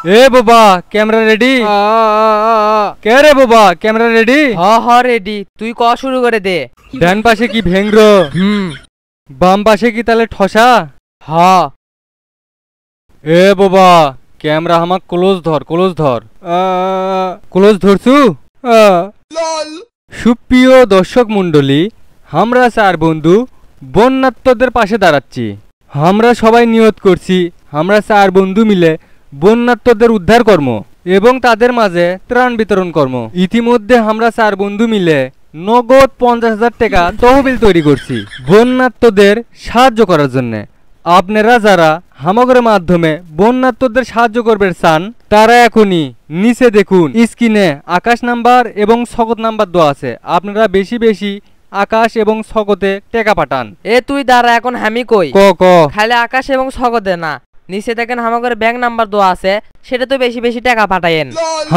এ বাবা camera ready? কে রে বাবা ক্যামেরা রেডি? হ রেডি, তুই ক শুরু করে দে। ডান পাশে কি ভেঙ্গ্র? বাম পাশে কি তাহলে ঠসা? হ। এ বাবা ক্যামেরা আমাক ক্লোজ ধর, ক্লোজ ধর। ক্লোজ ধরছু? সুপ্রিয় দর্শক মন্ডলী, আমরা চার বন্ধু বন্যাত্মদের পাশে দাঁড়াচ্ছি। আমরা সবাই নিয়ত করছি আমরা চার বন্ধু মিলে বন্যাত্মদের উদ্ধার কর্ম এবং তাদের মাঝে ত্রাণ বিতরণ কর্ম। ইতিমধ্যে আমরা চার বন্ধু মিলে নগদ 50,000 টাকা তহবিল তৈরি করছি বন্যাত্মদের সাহায্য করার জন্য। আপনারা যারা হামাগরের মাধ্যমে বন্যাত্মদের সাহায্য করবেন চান তারা এখনই নিচে দেখুন স্ক্রিনে আকাশ নাম্বার এবং সকত নাম্বার দেওয়া আছে। আপনারা বেশি বেশি আকাশ এবং সকতে টাকা পাঠান। এ তুই দাঁড়া, এখন আমি কই। ক খালি আকাশ এবং সকতে না, নিচে দেখেন আমাদের ব্যাংক নাম্বার দেওয়া আছে, সেটা তো বেশি বেশি টাকা পাঠায়েন।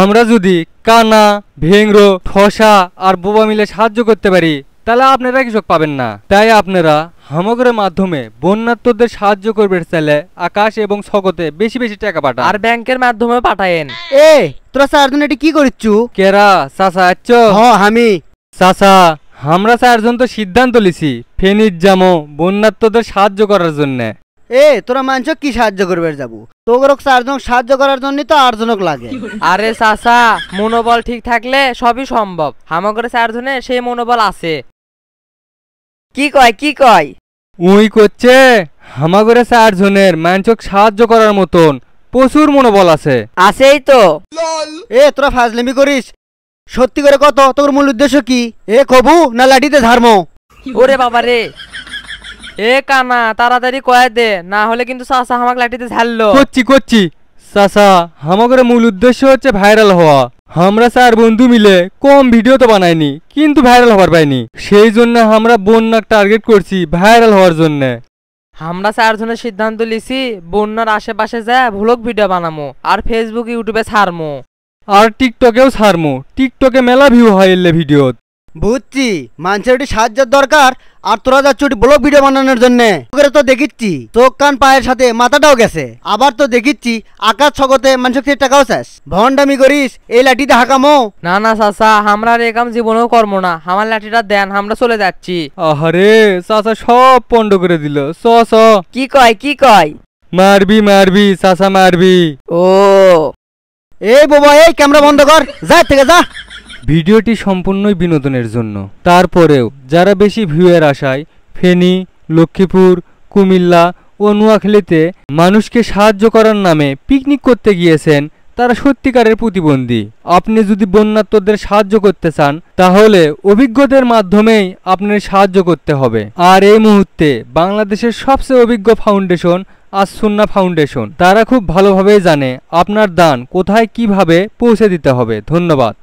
আমরা যদি কানা ভেঙ্গ্র ঠসা আর বোবা মিলে সাহায্য করতে পারি তাহলে আপনারা কৃষক পাবেন না। তাই আপনারা হামগরের মাধ্যমে বন্যাত্মদের সাহায্য করবেন চাইলে আকাশ এবং সকতে বেশি বেশি টাকা পাঠান আর ব্যাংকের মাধ্যমে পাঠায়েন। এ তোরা চারজন এটি কি করিচ্ছু? কেরা চাচা আচ্ছ? আমি চাচা আমরা চারজন তো সিদ্ধান্ত লিছি ফেনীর যামো বন্যাত্মদের সাহায্য করার জন্য। তোরা মানছ কি সাহায্য করবে যাবো? তোর চারজন সাহায্য করার জন্য তো 8 জনক লাগে। আরে চাচা, মনোবল ঠিক থাকলে সবই সম্ভব। আমাদের চারজনে সেই মনোবল আছে। কি কয় উই করছে হামাগরে চারজনের মানচক সাহায্য করার মতন প্রচুর মনোবল আছে। আছেই তো। তোরা ফাজলামি করিস? সত্যি করে কত তোর মূল উদ্দেশ্য কি? কবু না লাঠিতে ধারমো? ওরে বাবা রে, এ কানা তাড়াতাড়ি কয়ে দে, না হলে কিন্তু চাচা আমাকে লাঠিতে ঝাড়লো। করছি চাচা, হামাগরে মূল উদ্দেশ্য হচ্ছে ভাইরাল হওয়া। আমরা চার বন্ধু মিলে কম ভিডিও তো বানাইনি কিন্তু ভাইরাল হবার পাইনি, সেই জন্য আমরা বন্যার টার্গেট করছি ভাইরাল হওয়ার জন্য। আমরা চারজনের সিদ্ধান্ত লিছি বন্যার আশেপাশে যা ভ্লগ ভিডিও বানামো আর ফেসবুক ইউটিউবে ছাড়মো আর টিকটকেও ছাড়মো। টিকটকে মেলা ভিউ হয় এলে ভিডিও। বুঝছি, মানুষের ওটি সাহায্যের দরকার আর তোরা যাচ্ছ ওটি ব্লগ ভিডিও বানানোর জন্য। তো দেখিচ্ছি চোখ কান পায়ের সাথে মাথাটাও গেছে। আবার তো দেখিচ্ছি আকাশ ছগতে মানুষের টাকাও চাস। ভন্ডামি করিস এই লাঠিতে হাঁকামো? না চাচা, আমরা আর একাম জীবনেও করবো না। আমার লাঠিটা দেন, আমরা চলে যাচ্ছি। আহারে চাচা সব পন্ড করে দিল। চ কি কয় মারবি চাচা মারবি। ও বাবা, এই ক্যামেরা বন্ধ কর, যা থেকে যা। ভিডিওটি সম্পূর্ণই বিনোদনের জন্য। তারপরেও যারা বেশি ভিউয়ের আশায় ফেনী, লক্ষ্মীপুর, কুমিল্লা ও নোয়াখালীতে মানুষকে সাহায্য করার নামে পিকনিক করতে গিয়েছেন তারা সত্যিকারের প্রতিবন্ধী। আপনি যদি বন্যাত্মদের সাহায্য করতে চান তাহলে অভিজ্ঞদের মাধ্যমেই আপনার সাহায্য করতে হবে। আর এই মুহূর্তে বাংলাদেশের সবচেয়ে অভিজ্ঞ ফাউন্ডেশন আসুন্না ফাউন্ডেশন, তারা খুব ভালোভাবেই জানে আপনার দান কোথায় কিভাবে পৌঁছে দিতে হবে। ধন্যবাদ।